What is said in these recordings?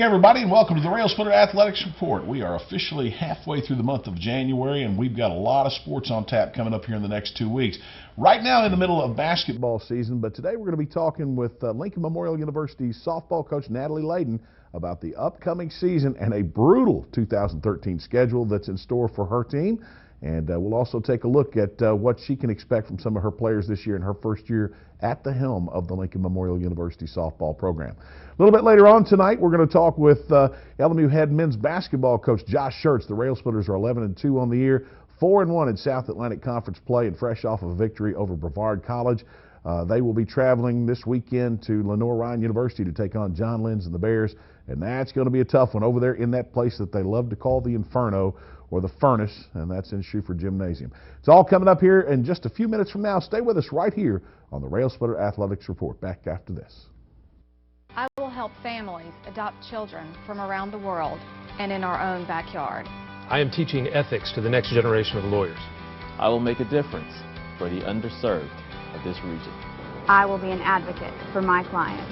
morning, everybody, and welcome to the Railsplitter Athletics Report. We are officially halfway through the month of January, and we've got a lot of sports on tap coming up here in the next 2 weeks. Right now in the middle of basketball season, but today we're going to be talking with Lincoln Memorial University's softball coach Natalie Layden about the upcoming season and a brutal 2013 schedule that's in store for her team. And we'll also take a look at what she can expect from some of her players this year in her first year at the helm of the Lincoln Memorial University softball program. A little bit later on tonight, we're going to talk with LMU head men's basketball coach Josh Schertz. The Railsplitters are 11-2 on the year, 4-1 in South Atlantic Conference play, and fresh off of a victory over Brevard College. They will be traveling this weekend to Lenoir-Rhyne University to take on John Lynn's and the Bears, and that's going to be a tough one over there in that place that they love to call the Inferno, or the Furnace, and that's in Schuford Gymnasium. It's all coming up here in just a few minutes from now. Stay with us right here on the Railsplitter Athletics Report. Back after this. I will help families adopt children from around the world and in our own backyard. I am teaching ethics to the next generation of lawyers. I will make a difference for the underserved of this region. I will be an advocate for my clients.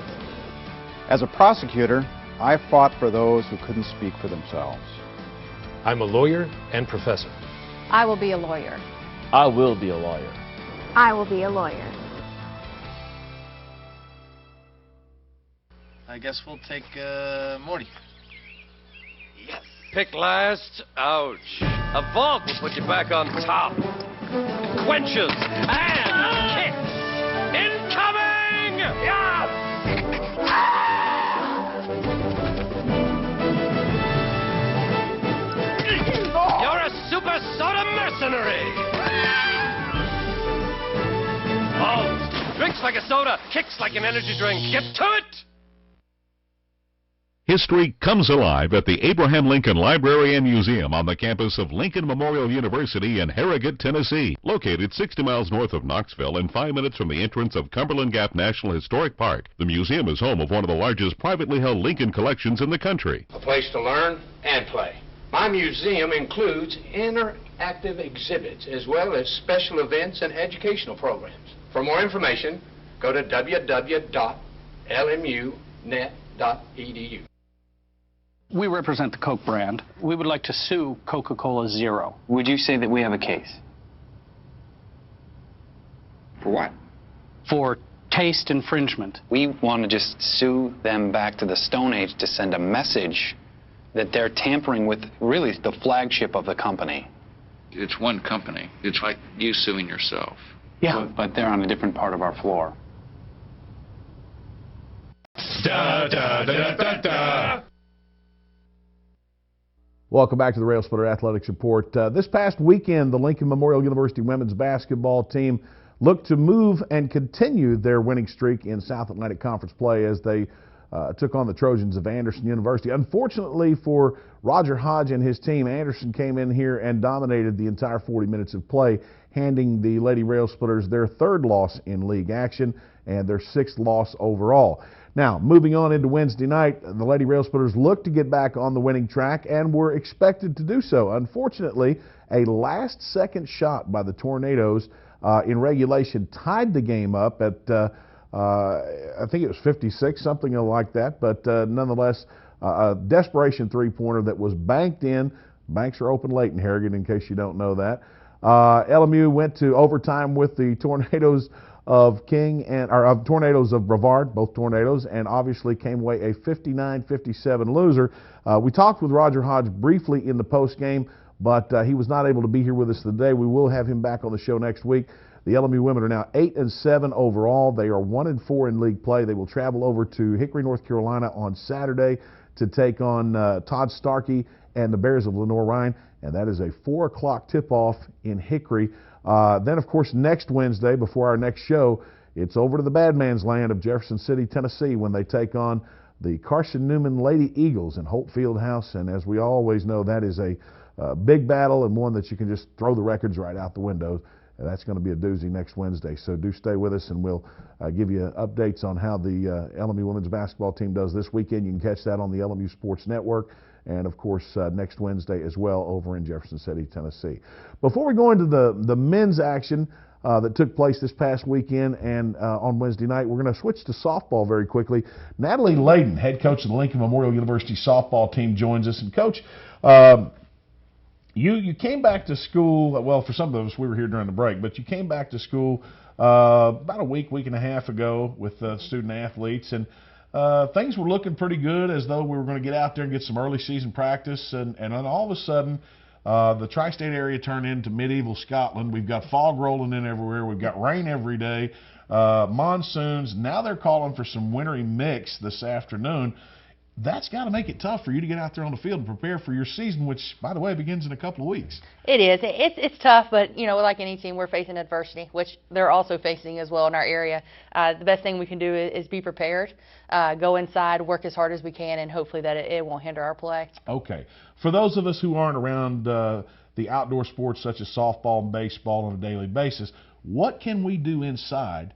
As a prosecutor, I fought for those who couldn't speak for themselves. I'm a lawyer and professor. I will be a lawyer. I will be a lawyer. I will be a lawyer. I guess we'll take Morty. Yes. Pick last. Ouch. A vault will put you back on top. Wenches and kicks. Incoming! Yes! You're a super soda mercenary! Oh, drinks like a soda, kicks like an energy drink. Get to it! History comes alive at the Abraham Lincoln Library and Museum on the campus of Lincoln Memorial University in Harrogate, Tennessee. Located 60 miles north of Knoxville and 5 minutes from the entrance of Cumberland Gap National Historic Park, the museum is home of one of the largest privately held Lincoln collections in the country. A place to learn and play. My museum includes interactive exhibits as well as special events and educational programs. For more information, go to www.lmunet.edu. We represent the Coke brand. We would like to sue Coca-Cola Zero. Would you say that we have a case? For what? For taste infringement. We want to just sue them back to the Stone Age to send a message that they're tampering with really the flagship of the company. It's one company. It's like you suing yourself. Yeah. But they're on a different part of our floor. Da, da, da, da, da. Welcome back to the Railsplitter Athletics Report. This past weekend, the Lincoln Memorial University women's basketball team looked to move and continue their winning streak in South Atlantic Conference play as they took on the Trojans of Anderson University. Unfortunately for Roger Hodge and his team, Anderson came in here and dominated the entire 40 minutes of play, handing the Lady Railsplitters their third loss in league action and their sixth loss overall. Now, moving on into Wednesday night, the Lady Railsplitters looked to get back on the winning track and were expected to do so. Unfortunately, a last-second shot by the Tornadoes in regulation tied the game up at, I think it was 56, something like that. But nonetheless, a desperation three-pointer that was banked in. Banks are open late in Harrogate, in case you don't know that. LMU went to overtime with the Tornadoes of Tornadoes of Brevard, both Tornadoes, and obviously came away a 59-57 loser. We talked with Roger Hodge briefly in the postgame, but he was not able to be here with us today. We will have him back on the show next week. The LMU women are now 8-7 overall. They are 1-4 in league play. They will travel over to Hickory, North Carolina on Saturday to take on Todd Starkey and the Bears of Lenoir-Rhyne, and that is a 4 o'clock tip-off in Hickory. Then, of course, next Wednesday, before our next show, it's over to the bad man's land of Jefferson City, Tennessee, when they take on the Carson Newman Lady Eagles in Holt Fieldhouse. And as we always know, that is a big battle and one that you can just throw the records right out the window. And that's going to be a doozy next Wednesday. So do stay with us, and we'll give you updates on how the LMU women's basketball team does this weekend. You can catch that on the LMU Sports Network. And, of course, next Wednesday as well over in Jefferson City, Tennessee. Before we go into the men's action, that took place this past weekend and on Wednesday night. We're going to switch to softball very quickly. Natalie Layden, head coach of the Lincoln Memorial University softball team, joins us. And Coach, you came back to school, well, for some of us, we were here during the break, but you came back to school about a week and a half ago with student athletes, and things were looking pretty good, as though we were going to get out there and get some early season practice, and then all of a sudden, the tri-state area turned into medieval Scotland. We've got fog rolling in everywhere. We've got rain every day, monsoons. Now they're calling for some wintry mix this afternoon. That's got to make it tough for you to get out there on the field and prepare for your season, which, by the way, begins in a couple of weeks. It is. It's tough, but, you know, like any team, we're facing adversity, which they're also facing as well in our area. The best thing we can do is be prepared, go inside, work as hard as we can, and hopefully that it won't hinder our play. Okay. For those of us who aren't around the outdoor sports such as softball and baseball on a daily basis, what can we do inside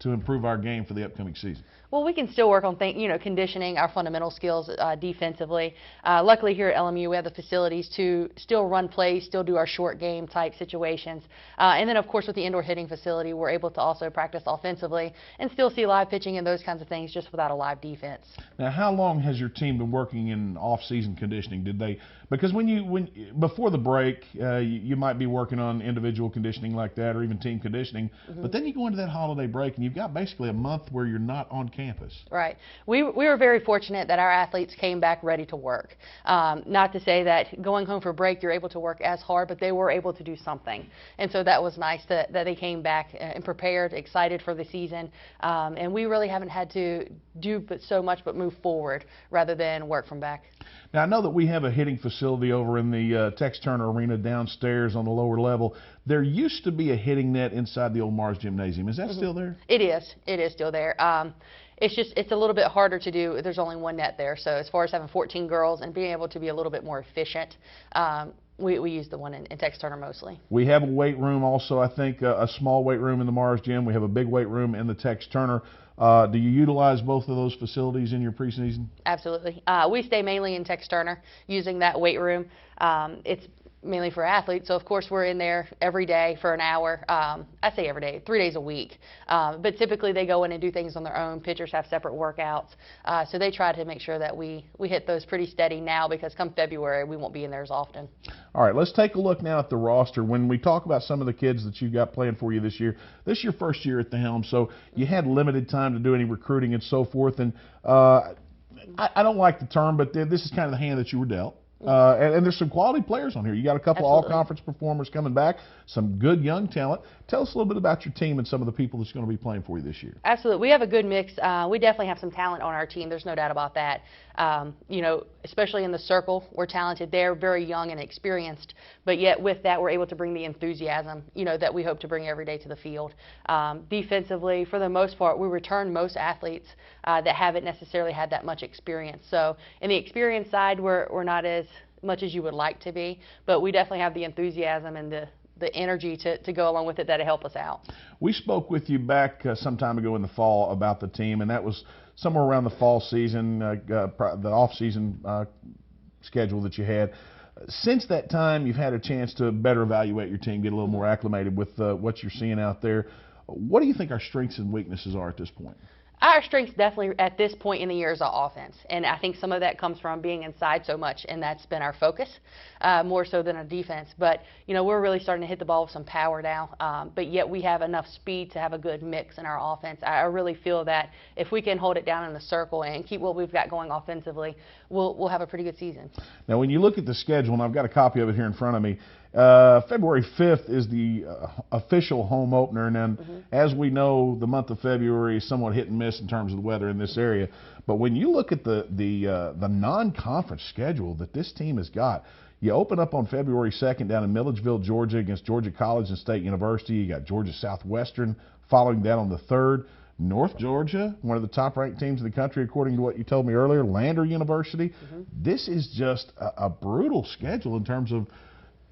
to improve our game for the upcoming season? Well, we can still work on conditioning our fundamental skills defensively. Luckily here at LMU, we have the facilities to still run plays, still do our short game type situations. And then, of course, with the indoor hitting facility, we're able to also practice offensively and still see live pitching and those kinds of things just without a live defense. Now, how long has your team been working in off-season conditioning? Because before the break, you might be working on individual conditioning like that, or even team conditioning, but then you go into that holiday break and you've got basically a month where you're not on campus. Right. We were very fortunate that our athletes came back ready to work. Not to say that going home for break you're able to work as hard, but they were able to do something. And so that was nice that they came back and prepared, excited for the season. And we really haven't had to do so much but move forward rather than work from back. Now, I know that we have a hitting facility over in the Tex Turner Arena downstairs on the lower level. There used to be a hitting net inside the old Mars Gymnasium. Is that still there? It is. It is still there. It's a little bit harder to do. There's only one net there. So as far as having 14 girls and being able to be a little bit more efficient, we use the one in Tex Turner mostly. We have a weight room also, I think, a small weight room in the Mars Gym. We have a big weight room in the Tex Turner. Do you utilize both of those facilities in your preseason? Absolutely. We stay mainly in Tex Turner using that weight room. It's mainly for athletes, so of course we're in there every day for an hour. I say every day, 3 days a week. But typically they go in and do things on their own. Pitchers have separate workouts. So they try to make sure that we hit those pretty steady now, because come February we won't be in there as often. All right, let's take a look now at the roster. When we talk about some of the kids that you've got playing for you this is your first year at the helm, so you had limited time to do any recruiting and so forth. And I don't like the term, but this is kind of the hand that you were dealt. And there's some quality players on here. You got a couple of all-conference performers coming back, some good young talent. Tell us a little bit about your team and some of the people that's going to be playing for you this year. Absolutely. We have a good mix. We definitely have some talent on our team. There's no doubt about that. You know, especially in the circle, we're talented. They're very young and experienced, but yet with that, we're able to bring the enthusiasm, you know, that we hope to bring every day to the field. Defensively, for the most part, we return most athletes that haven't necessarily had that much experience. So in the experience side, we're not as much as you would like to be, but we definitely have the enthusiasm and the energy to go along with it that'll help us out. We spoke with you back some time ago in the fall about the team, and that was somewhere around the fall season, the off-season schedule that you had. Since that time, you've had a chance to better evaluate your team, get a little more acclimated with what you're seeing out there. What do you think our strengths and weaknesses are at this point? Our strengths definitely at this point in the year is our offense, and I think some of that comes from being inside so much, and that's been our focus more so than our defense. But you know, we're really starting to hit the ball with some power now, but yet we have enough speed to have a good mix in our offense. I really feel that if we can hold it down in the circle and keep what we've got going offensively, we'll have a pretty good season. Now, when you look at the schedule, and I've got a copy of it here in front of me, February 5th is the official home opener, and then as we know, the month of February is somewhat hit and miss in terms of the weather in this area. But when you look at the non-conference schedule that this team has got, you open up on February 2nd down in Milledgeville, Georgia against Georgia College and State University. You got Georgia Southwestern following that on the 3rd. North Georgia, one of the top-ranked teams in the country, according to what you told me earlier, Lander University. This is just a brutal schedule in terms of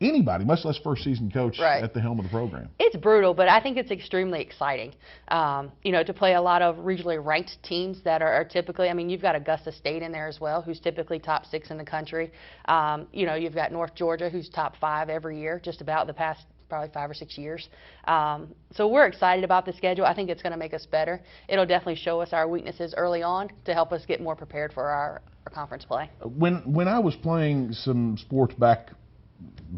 anybody, much less first-season coach at the helm of the program. It's brutal, but I think it's extremely exciting. You know, to play a lot of regionally ranked teams that are typically, I mean, you've got Augusta State in there as well, who's typically top 6 in the country. You know, you've got North Georgia, who's top 5 every year, just about the past probably 5 or 6 years. So we're excited about the schedule. I think it's going to make us better. It'll definitely show us our weaknesses early on to help us get more prepared for our conference play. When I was playing some sports back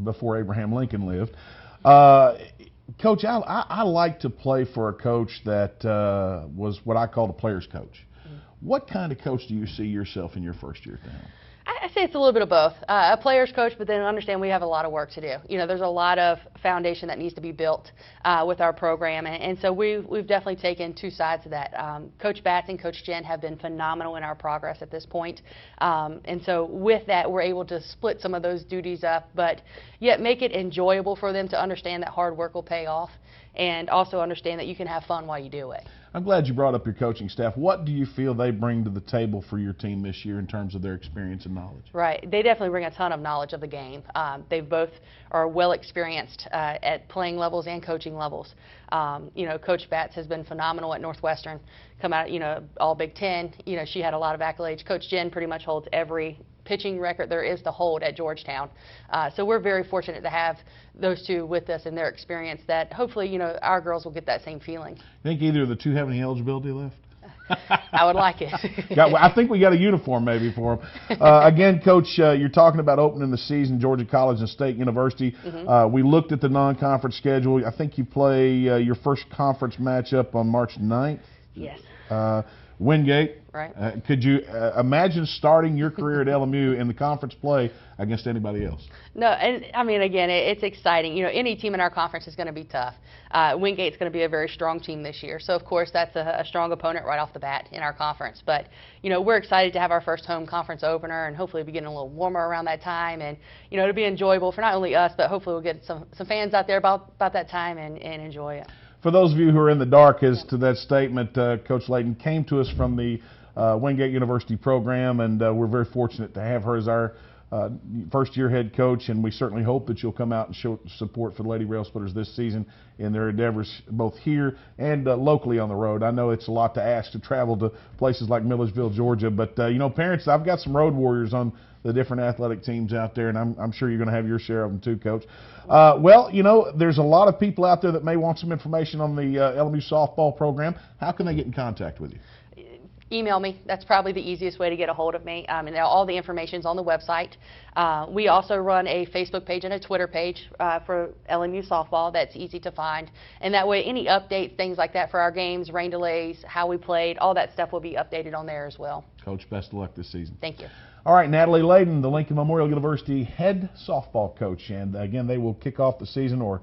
before Abraham Lincoln lived, Coach, I like to play for a coach that was what I call the player's coach. What kind of coach do you see yourself in your first year down? I say it's a little bit of both. A player's coach, but then understand we have a lot of work to do. You know, there's a lot of foundation that needs to be built with our program, and so we've definitely taken two sides of that. Coach Batts and Coach Jen have been phenomenal in our progress at this point, and so with that, we're able to split some of those duties up, but yet make it enjoyable for them to understand that hard work will pay off, and also understand that you can have fun while you do it. I'm glad you brought up your coaching staff. What do you feel they bring to the table for your team this year in terms of their experience and knowledge? Right. They definitely bring a ton of knowledge of the game. They both are well experienced at playing levels and coaching levels. You know, Coach Batts has been phenomenal at Northwestern, come out, you know, all Big Ten. You know, she had a lot of accolades. Coach Jen pretty much holds every pitching record there is to hold at Georgetown. So we're very fortunate to have those two with us and their experience that hopefully, you know, our girls will get that same feeling. Think either of the two have any eligibility left? I would like it. I think we got a uniform maybe for them. Again, Coach, you're talking about opening the season, Georgia College and State University. We looked at the non-conference schedule. I think you play your first conference matchup on March 9th. Yes. Wingate. Right. Could you imagine starting your career at LMU in the conference play against anybody else? No, and I mean, again, it's exciting. You know, any team in our conference is going to be tough. Wingate's going to be a very strong team this year. So, of course, that's a strong opponent right off the bat in our conference. But, you know, we're excited to have our first home conference opener, and hopefully be getting a little warmer around that time. And, you know, it'll be enjoyable for not only us, but hopefully we'll get some fans out there about that time and enjoy it. For those of you who are in the dark as to that statement, Coach Layton came to us from the Wingate University program, and we're very fortunate to have her as our first-year head coach, and we certainly hope that you'll come out and show support for the Lady Railsplitters this season in their endeavors both here and locally on the road. I know it's a lot to ask to travel to places like Millersville, Georgia, but you know, parents, I've got some road warriors on the different athletic teams out there, and I'm sure you're going to have your share of them too, Coach. Well, you know, there's a lot of people out there that may want some information on the LMU softball program. How can they get in contact with you? Email me. That's probably the easiest way to get a hold of me. And all the information's on the website. We also run a Facebook page and a Twitter page for LMU softball that's easy to find. And that way, any updates, things like that for our games, rain delays, how we played, all that stuff will be updated on there as well. Coach, best of luck this season. Thank you. All right, Natalie Layden, the Lincoln Memorial University head softball coach. And again, they will kick off the season, or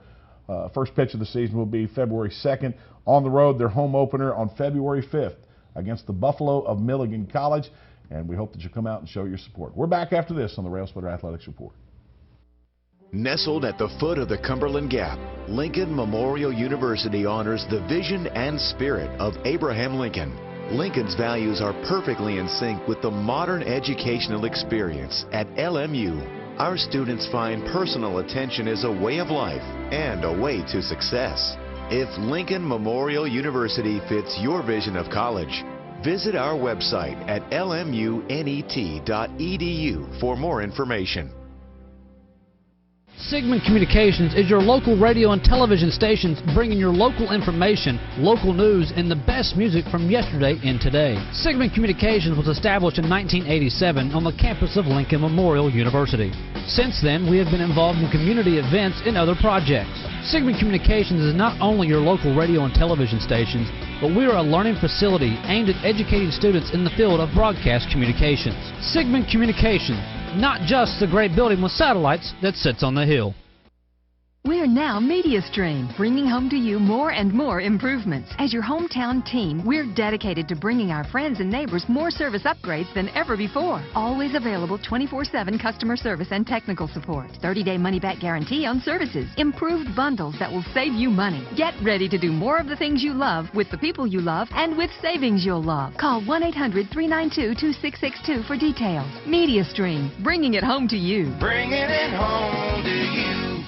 first pitch of the season will be February 2nd. On the road, their home opener on February 5th. Against the Buffalo of Milligan College, and we hope that you come out and show your support. We're back after this on the Railsplitter Athletics Report. Nestled at the foot of the Cumberland Gap, Lincoln Memorial University honors the vision and spirit of Abraham Lincoln. Lincoln's values are perfectly in sync with the modern educational experience at LMU. Our students find personal attention is a way of life and a way to success. If Lincoln Memorial University fits your vision of college, visit our website at lmunet.edu for more information. Sigmund Communications is your local radio and television stations bringing your local information, local news, and the best music from yesterday and today. Sigmund Communications was established in 1987 on the campus of Lincoln Memorial University. Since then, we have been involved in community events and other projects. Sigmund Communications is not only your local radio and television stations, but we are a learning facility aimed at educating students in the field of broadcast communications. Sigmund Communications, not just the great building with satellites that sits on the hill. We're now MediaStream, bringing home to you more and more improvements. As your hometown team, we're dedicated to bringing our friends and neighbors more service upgrades than ever before. Always available 24/7 customer service and technical support. 30-day money-back guarantee on services. Improved bundles that will save you money. Get ready to do more of the things you love with the people you love and with savings you'll love. Call 1-800-392-2662 for details. MediaStream, bringing it home to you. Bringing it home to you.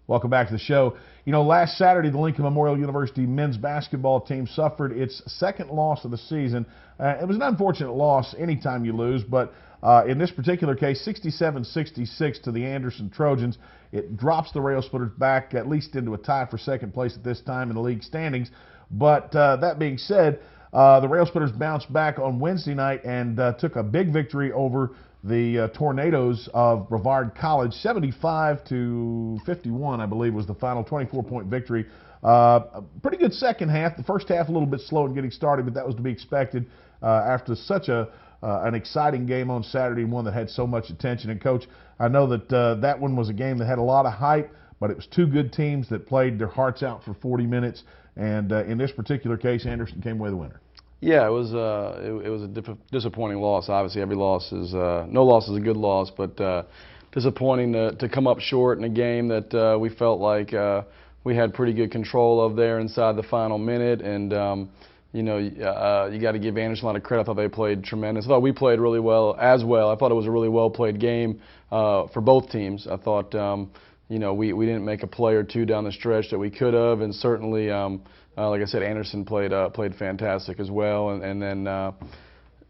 Welcome back to the show. You know, last Saturday, the Lincoln Memorial University men's basketball team suffered its second loss of the season. It was an unfortunate loss anytime you lose, but in this particular case, 67-66 to the Anderson Trojans. It drops the Railsplitters back at least into a tie for second place at this time in the league standings. But that being said, the Railsplitters bounced back on Wednesday night and took a big victory over the Tornadoes of Brevard College. 75-51, I believe, was the final 24-point victory. A pretty good second half. The first half a little bit slow in getting started, but that was to be expected after such an exciting game on Saturday, one that had so much attention. And, Coach, I know that that one was a game that had a lot of hype, but it was two good teams that played their hearts out for 40 minutes. And in this particular case, Anderson came away the winner. Yeah, it was a disappointing loss. Obviously, every loss is no loss is a good loss, but disappointing to come up short in a game that we felt like we had pretty good control of there inside the final minute. And you know, you got to give Anderson a lot of credit. I thought they played tremendous. I thought we played really well as well. I thought it was a really well played game for both teams. I thought you know, we didn't make a play or two down the stretch that we could have, and certainly. Like I said, Anderson played fantastic as well, and then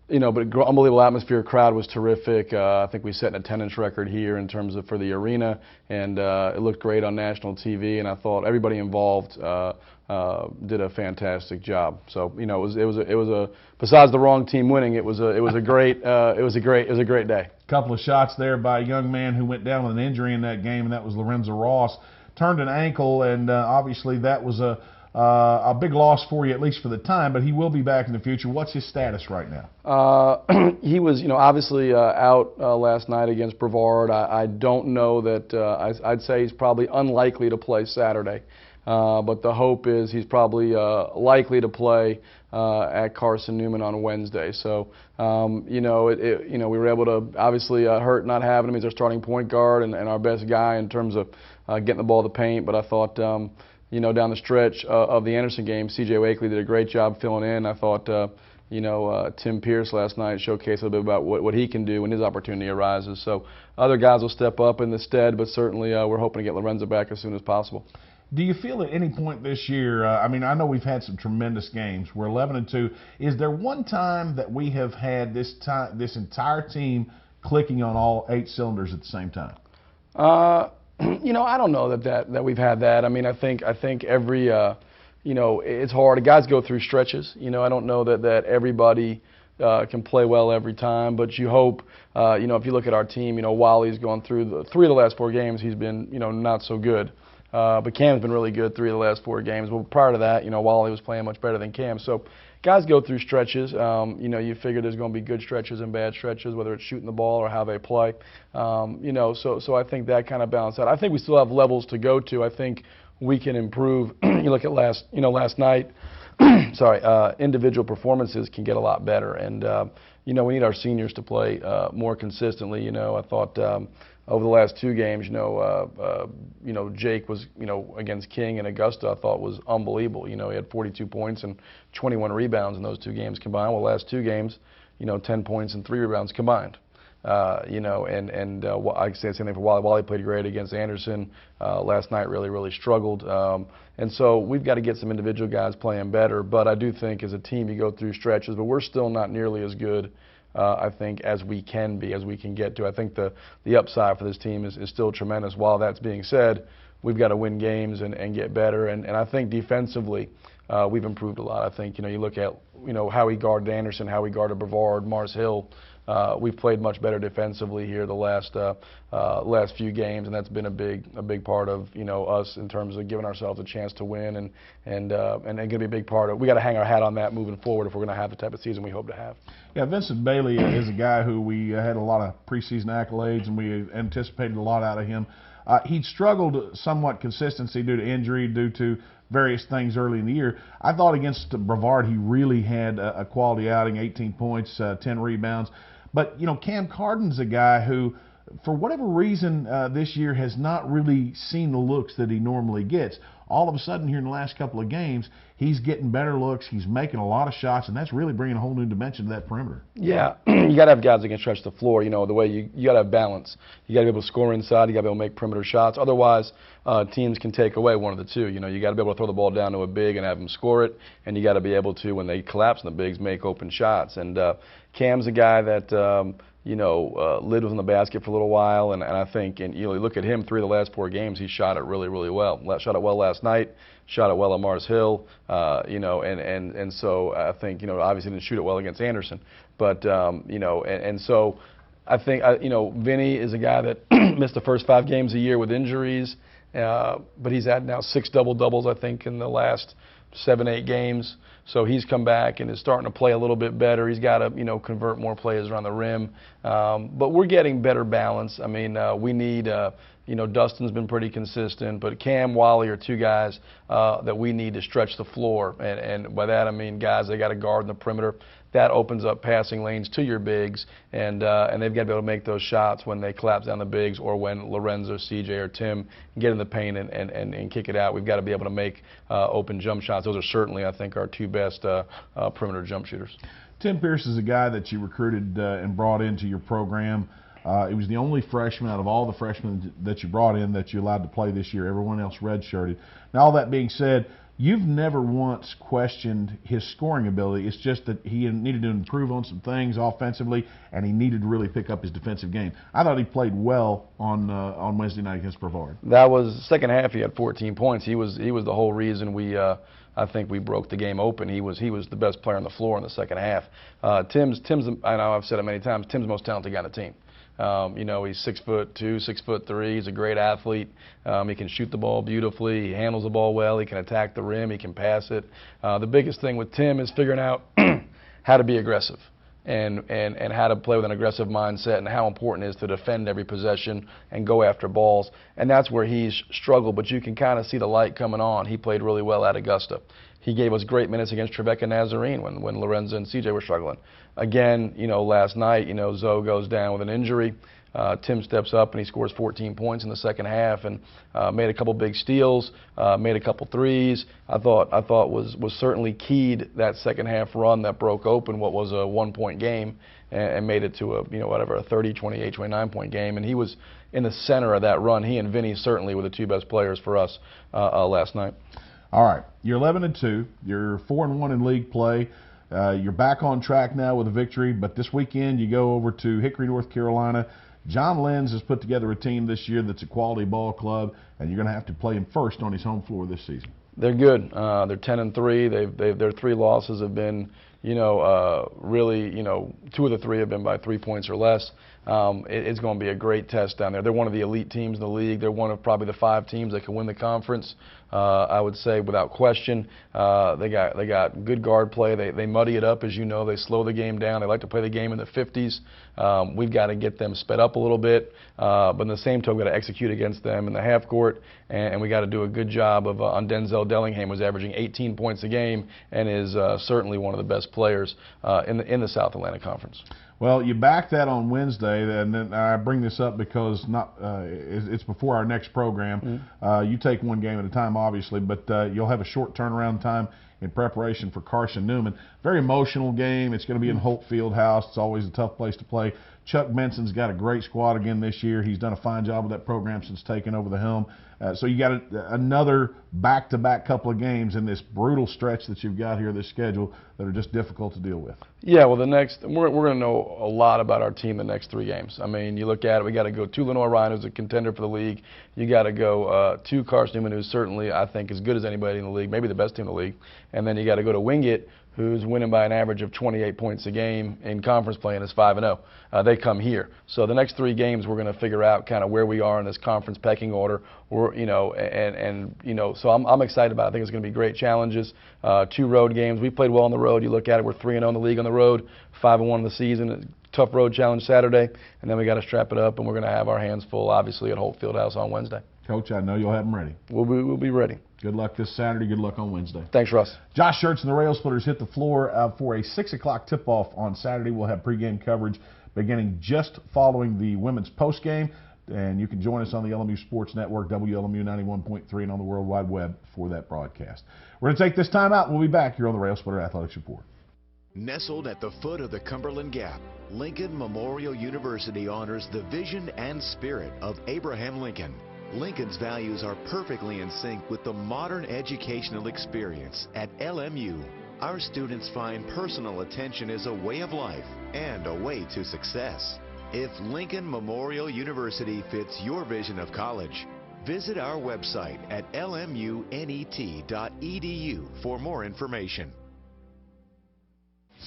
you know, but unbelievable atmosphere. Crowd was terrific. I think we set an attendance record here in terms of for the arena, and it looked great on national TV. And I thought everybody involved did a fantastic job. So you know, it was a besides the wrong team winning, it was a great day. Couple of shots there by a young man who went down with an injury in that game, and that was Lorenzo Ross. Turned an ankle, and obviously that was a big loss for you, at least for the time, but he will be back in the future. What's his status right now? He was, you know, obviously out last night against Brevard. I don't know that, I'd say he's probably unlikely to play Saturday. But the hope is he's probably likely to play at Carson Newman on Wednesday. So, you know, you know, we were able to obviously hurt not having him. He's our starting point guard and our best guy in terms of getting the ball to the paint. But I thought, you know, down the stretch of the Anderson game, C.J. Wakely did a great job filling in. I thought, you know, Tim Pierce last night showcased a little bit about what he can do when his opportunity arises. So other guys will step up in the stead, but certainly we're hoping to get Lorenzo back as soon as possible. Do you feel at any point this year, I mean, I know we've had some tremendous games. We're 11-2. Is there one time that we have had this entire team clicking on all 8 cylinders at the same time? You know, I don't know that we've had that. I mean, I think every, you know, it's hard. Guys go through stretches. You know, I don't know that everybody can play well every time, but you hope, you know, if you look at our team, you know, Wally's gone through 3 of the last 4 games. He's been, you know, not so good. But Cam's been really good 3 of the last 4 games. But prior to that, you know, Wally was playing much better than Cam. So guys go through stretches. You know, you figure there's going to be good stretches and bad stretches, whether it's shooting the ball or how they play. You know, so I think that kind of balance out. I think we still have levels to go to. I think we can improve. You look at last night. Sorry, individual performances can get a lot better, and you know, we need our seniors to play more consistently. You know, I thought over the last 2 games, you know, Jake was, you know, against King and Augusta, I thought was unbelievable. You know, he had 42 points and 21 rebounds in those 2 games combined. Well, the last 2 games, you know, 10 points and 3 rebounds combined. You know, and I can say the same thing for Wally. Wally played great against Anderson last night. Really struggled. And so we've got to get some individual guys playing better. But I do think as a team you go through stretches, but we're still not nearly as good. I think as we can be, as we can get to. I think the upside for this team is still tremendous. While that's being said, we've got to win games and get better. And I think defensively, we've improved a lot. I think, you know, you look at, you know, how we guarded Anderson, how we guarded Brevard, Mars Hill. We've played much better defensively here the last few games, and that's been a big part of, you know, us in terms of giving ourselves a chance to win, and going to be a big part of. We got to hang our hat on that moving forward if we're going to have the type of season we hope to have. Yeah, Vincent Bailey is a guy who we had a lot of preseason accolades, and we anticipated a lot out of him. He struggled somewhat consistency due to injury, due to various things early in the year. I thought against Brevard he really had a quality outing, 18 points, 10 rebounds. But, you know, Cam Carden's a guy who, for whatever reason, this year has not really seen the looks that he normally gets. all of a sudden here in the last couple of games, he's getting better looks, he's making a lot of shots, and that's really bringing a whole new dimension to that perimeter. Yeah, you got to have guys that can stretch the floor. You know, the way you got to have balance. You got to be able to score inside. You got to be able to make perimeter shots. Otherwise, teams can take away one of the two. You know, you got to be able to throw the ball down to a big and have them score it, and you got to be able to, when they collapse in the bigs, make open shots. And Cam's a guy that lid was in the basket for a little while, and I think, and you look at him, 3 of the last 4 games, he shot it really, really well. Shot it well last night, shot it well at Mars Hill, and so I think, obviously didn't shoot it well against Anderson, but, and so I think, Vinny is a guy that missed the first 5 games a year with injuries, but he's had now 6 double-doubles, I think, in the last 7-8 games. So he's come back and is starting to play a little bit better. He's got to, convert more plays around the rim. But we're getting better balance. I mean, we need, Dustin's been pretty consistent, but Cam, Wally are 2 guys that we need to stretch the floor. And by that I mean guys that got to guard in the perimeter. That opens up passing lanes to your bigs, and they've got to be able to make those shots when they collapse down the bigs or when Lorenzo, CJ, or Tim get in the paint and kick it out. We've got to be able to make open jump shots. Those are certainly, I think, our 2 best perimeter jump shooters. Tim Pierce is a guy that you recruited and brought into your program. He was the only freshman out of all the freshmen that you brought in that you allowed to play this year. Everyone else redshirted. Now, all that being said, you've never once questioned his scoring ability. It's just that he needed to improve on some things offensively, and he needed to really pick up his defensive game. I thought he played well on Wednesday night against Brevard. That was second half. He had 14 points. He was the whole reason we. I think we broke the game open. He was the best player on the floor in the second half. Tim's. I know I've said it many times. Tim's the most talented guy on the team. He's 6'2", 6'3". He's a great athlete. He can shoot the ball beautifully. He handles the ball well. He can attack the rim. He can pass it. The biggest thing with Tim is figuring out how to be aggressive and how to play with an aggressive mindset and how important it is to defend every possession and go after balls. And that's where he's struggled, but you can kind of see the light coming on. He played really well at Augusta. He gave us great minutes against Trevecca Nazarene when Lorenzo and CJ were struggling. Again, last night, Zoe goes down with an injury. Tim steps up and he scores 14 points in the second half and made a couple big steals, made a couple threes. I thought was certainly keyed that second half run that broke open what was a 1-point game and made it to a 30, 28, 29-point game. And he was in the center of that run. He and Vinny certainly were the 2 best players for us last night. All right, you're 11-2. You're 4-1 in league play. You're back on track now with a victory, but this weekend you go over to Hickory, North Carolina. John Lenz has put together a team this year that's a quality ball club, and you're going to have to play him first on his home floor this season. They're good. They're 10-3. Their 3 losses have been, really, 2 of the 3 have been by 3 points or less. It's going to be a great test down there. They're one of the elite teams in the league. They're one of probably the 5 teams that can win the conference. I would say without question. They got good guard play. They muddy it up, as you know. They slow the game down. They like to play the game in the 50s. We've got to get them sped up a little bit, but in the same token, we've got to execute against them in the half court, and we got to do a good job of on Denzel Dellingham, who's averaging 18 points a game and is certainly one of the best players in the South Atlantic Conference. Well, you back that on Wednesday, and then I bring this up because it's before our next program. Mm-hmm. You take one game at a time, obviously, but you'll have a short turnaround time in preparation for Carson Newman. Very emotional game. It's going to be in Holt Fieldhouse. It's always a tough place to play. Chuck Benson's got a great squad again this year. He's done a fine job with that program since taking over the helm. So you got another back-to-back couple of games in this brutal stretch that you've got here, this schedule, that are just difficult to deal with. Yeah, well, we're going to know a lot about our team the next 3 games. I mean, you look at it, we got to go to Lenoir Ryan, who's a contender for the league. You got to go to Carson Newman, who's certainly, I think, as good as anybody in the league, maybe the best team in the league. And then you got to go to Wingate, who's winning by an average of 28 points a game in conference play and is 5-0. They come here. So the next 3 games, we're going to figure out kind of where we are in this conference pecking order. So I'm excited about it. I think it's going to be great challenges. 2 road games. We played well on the road. You look at it, we're 3-0 in the league on the road, 5-1 in the season. Tough road challenge Saturday, and then we got to strap it up, and we're going to have our hands full, obviously, at Holt Fieldhouse on Wednesday. Coach, I know you'll have them ready. We'll be ready. Good luck this Saturday. Good luck on Wednesday. Thanks, Russ. Josh Schertz and the Railsplitters hit the floor for a 6 o'clock tip-off on Saturday. We'll have pregame coverage beginning just following the women's postgame. And you can join us on the LMU Sports Network, WLMU 91.3, and on the World Wide Web for that broadcast. We're going to take this time out. We'll be back here on the Railsplitter Athletics Report. Nestled at the foot of the Cumberland Gap, Lincoln Memorial University honors the vision and spirit of Abraham Lincoln. Lincoln's values are perfectly in sync with the modern educational experience at LMU. Our students find personal attention is a way of life and a way to success. If Lincoln Memorial University fits your vision of college, visit our website at lmunet.edu for more information.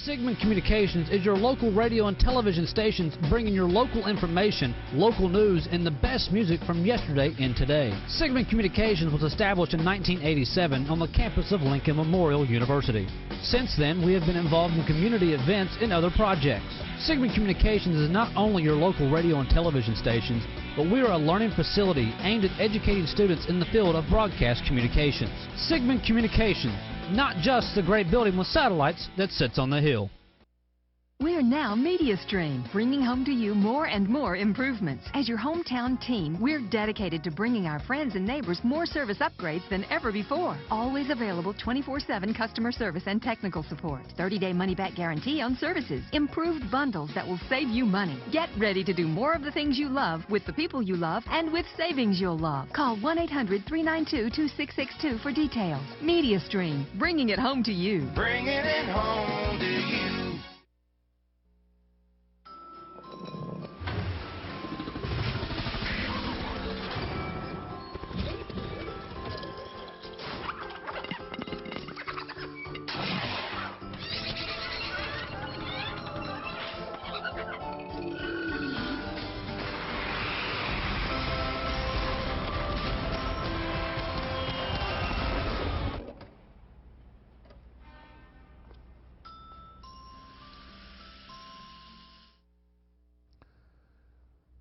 Sigmund Communications is your local radio and television stations bringing your local information, local news, and the best music from yesterday and today. Sigmund Communications was established in 1987 on the campus of Lincoln Memorial University. Since then, we have been involved in community events and other projects. Sigmund Communications is not only your local radio and television stations, but we are a learning facility aimed at educating students in the field of broadcast communications. Sigmund Communications, not just the great building with satellites that sits on the hill. We're now MediaStream, bringing home to you more and more improvements. As your hometown team, we're dedicated to bringing our friends and neighbors more service upgrades than ever before. Always available 24/7 customer service and technical support. 30-day money-back guarantee on services. Improved bundles that will save you money. Get ready to do more of the things you love with the people you love and with savings you'll love. Call 1-800-392-2662 for details. MediaStream, bringing it home to you. Bringing it home to you.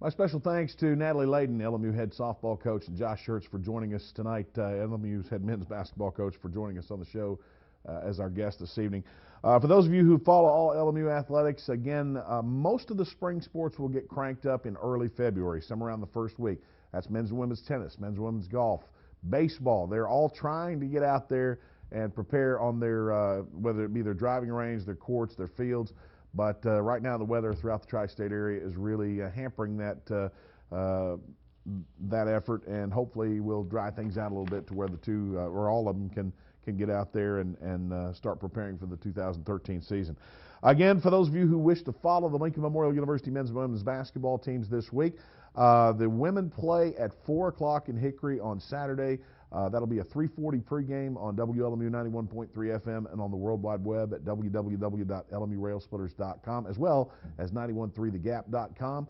My special thanks to Natalie Layden, LMU head softball coach, and Josh Schertz for joining us tonight, LMU's head men's basketball coach, for joining us on the show as our guest this evening. For those of you who follow all LMU athletics, again, most of the spring sports will get cranked up in early February, somewhere around the first week. That's men's and women's tennis, men's and women's golf, baseball. They're all trying to get out there and prepare on their, whether it be their driving range, their courts, their fields. But right now the weather throughout the tri-state area is really hampering that effort, and hopefully we'll dry things out a little bit to where the two or all of them can get out there and start preparing for the 2013 season. Again, for those of you who wish to follow the Lincoln Memorial University men's and women's basketball teams this week, the women play at 4 o'clock in Hickory on Saturday. That'll be a 3:40 pregame on WLMU 91.3 FM and on the World Wide Web at www.lmurailsplitters.com, as well as 913thegap.com.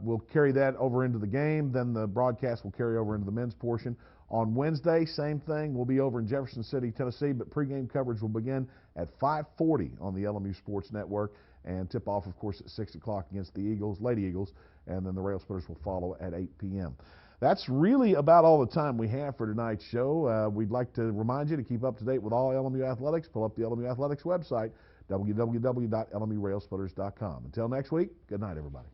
We'll carry that over into the game. Then the broadcast will carry over into the men's portion. On Wednesday, same thing. We'll be over in Jefferson City, Tennessee, but pregame coverage will begin at 5:40 on the LMU Sports Network, and tip-off, of course, at 6 o'clock against the Eagles, Lady Eagles, and then the Railsplitters will follow at 8 p.m. That's really about all the time we have for tonight's show. We'd like to remind you to keep up to date with all LMU athletics. Pull up the LMU Athletics website, www.lmurailsplitters.com. Until next week, good night, everybody.